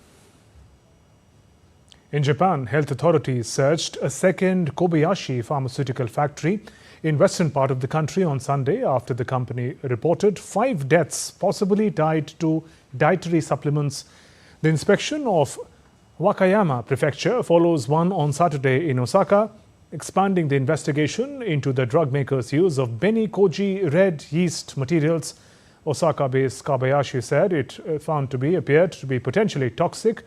In Japan, health authorities searched a second Kobayashi pharmaceutical factory in western part of the country on Sunday after the company reported 5 deaths possibly tied to dietary supplements. The inspection of Wakayama Prefecture follows one on Saturday in Osaka, expanding the investigation into the drug maker's use of Beni-koji red yeast materials. Osaka-based Kobayashi said it appeared to be potentially toxic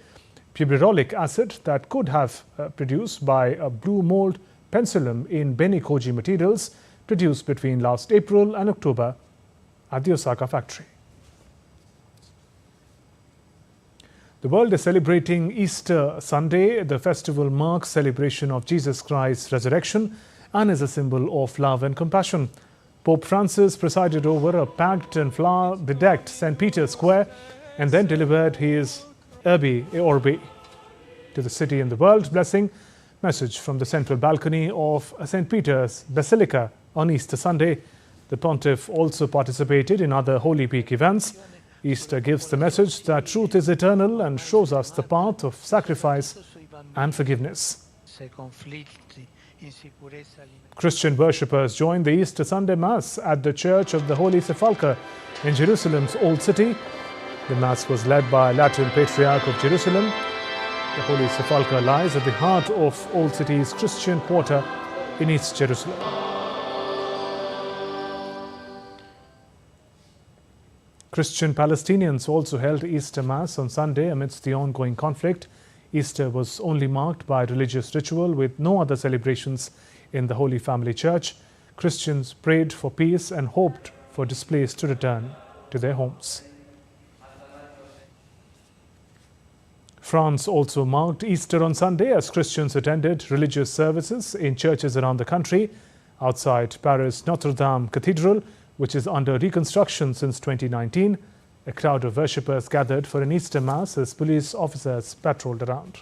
puberolic acid that could have produced by a blue mold penicillin in Beni-koji materials produced between last April and October at the Osaka factory. The world is celebrating Easter Sunday. The festival marks celebration of Jesus Christ's resurrection and is a symbol of love and compassion. Pope Francis presided over a packed and flower-bedecked St. Peter's Square and then delivered his Urbi et Orbi to the city and the world blessing message from the central balcony of St. Peter's Basilica on Easter Sunday. The pontiff also participated in other Holy Week events. Easter gives the message that truth is eternal and shows us the path of sacrifice and forgiveness. Christian worshippers joined the Easter Sunday Mass at the Church of the Holy Sepulchre in Jerusalem's Old City. The Mass was led by Lateran Patriarch of Jerusalem. The Holy Sepulchre lies at the heart of Old City's Christian quarter in East Jerusalem. Christian Palestinians also held Easter Mass on Sunday amidst the ongoing conflict. Easter was only marked by religious ritual with no other celebrations in the Holy Family Church. Christians prayed for peace and hoped for displaced to return to their homes. France also marked Easter on Sunday as Christians attended religious services in churches around the country. Outside Paris' Notre Dame Cathedral, which is under reconstruction since 2019, a crowd of worshippers gathered for an Easter Mass as police officers patrolled around.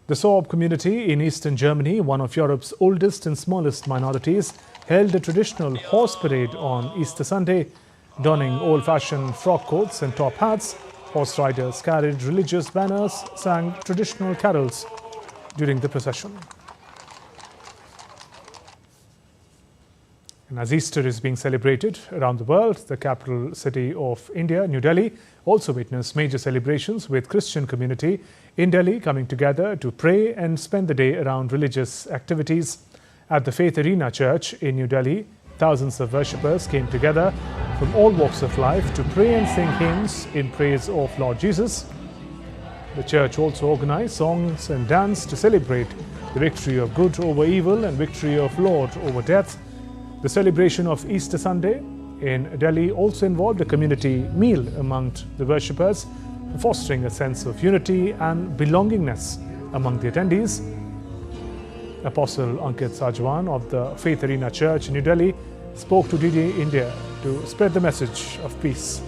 The Sorb community in eastern Germany, one of Europe's oldest and smallest minorities, held a traditional horse parade on Easter Sunday. Donning old-fashioned frock coats and top hats, horse riders carried religious banners, sang traditional carols during the procession. And as Easter is being celebrated around the world, the capital city of India, New Delhi, also witnessed major celebrations with Christian community in Delhi coming together to pray and spend the day around religious activities. At the Faith Arena Church in New Delhi, thousands of worshippers came together from all walks of life to pray and sing hymns in praise of Lord Jesus. The church also organized songs and dance to celebrate the victory of good over evil and victory of Lord over death. The celebration of Easter Sunday in Delhi also involved a community meal among the worshippers, fostering a sense of unity and belongingness among the attendees. Apostle Ankit Sajwan of the Faith Arena Church in New Delhi spoke to DD India to spread the message of peace.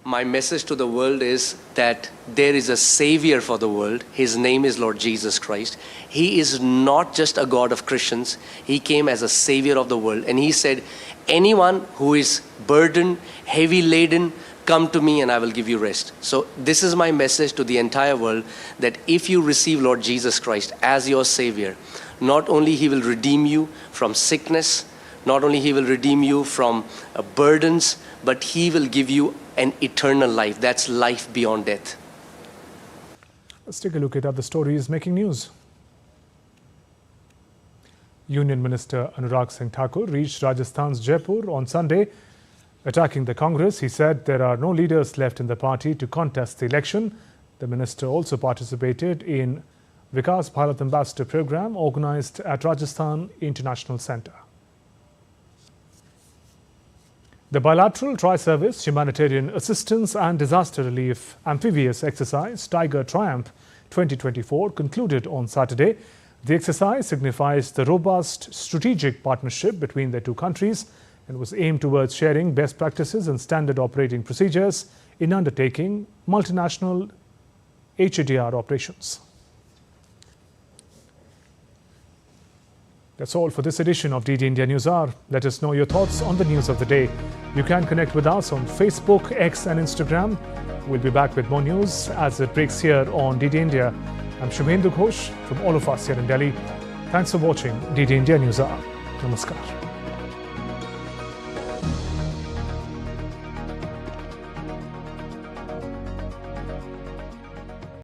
My message to the world is that there is a savior for the world. His name is Lord Jesus Christ. He is not just a God of Christians. He came as a savior of the world. And he said, anyone who is burdened, heavy laden, come to me and I will give you rest. So this is my message to the entire world, that if you receive Lord Jesus Christ as your savior, not only he will redeem you from sickness, not only he will redeem you from burdens, but he will give you an eternal life. That's life beyond death. Let's take a look at other stories making news. Union Minister Anurag Singh Thakur reached Rajasthan's Jaipur on Sunday. Attacking the Congress, he said there are no leaders left in the party to contest the election. The minister also participated in Vikas Bharat Ambassador program organized at Rajasthan International Centre. The bilateral tri-service humanitarian assistance and disaster relief amphibious exercise Tiger Triumph 2024 concluded on Saturday. The exercise signifies the robust strategic partnership between the two countries and was aimed towards sharing best practices and standard operating procedures in undertaking multinational HADR operations. That's all for this edition of DD India News Hour. Let us know your thoughts on the news of the day. You can connect with us on Facebook, X and Instagram. We'll be back with more news as it breaks here on DD India. I'm Shubhendu Ghosh from all of us here in Delhi. Thanks for watching DD India News Hour. Namaskar.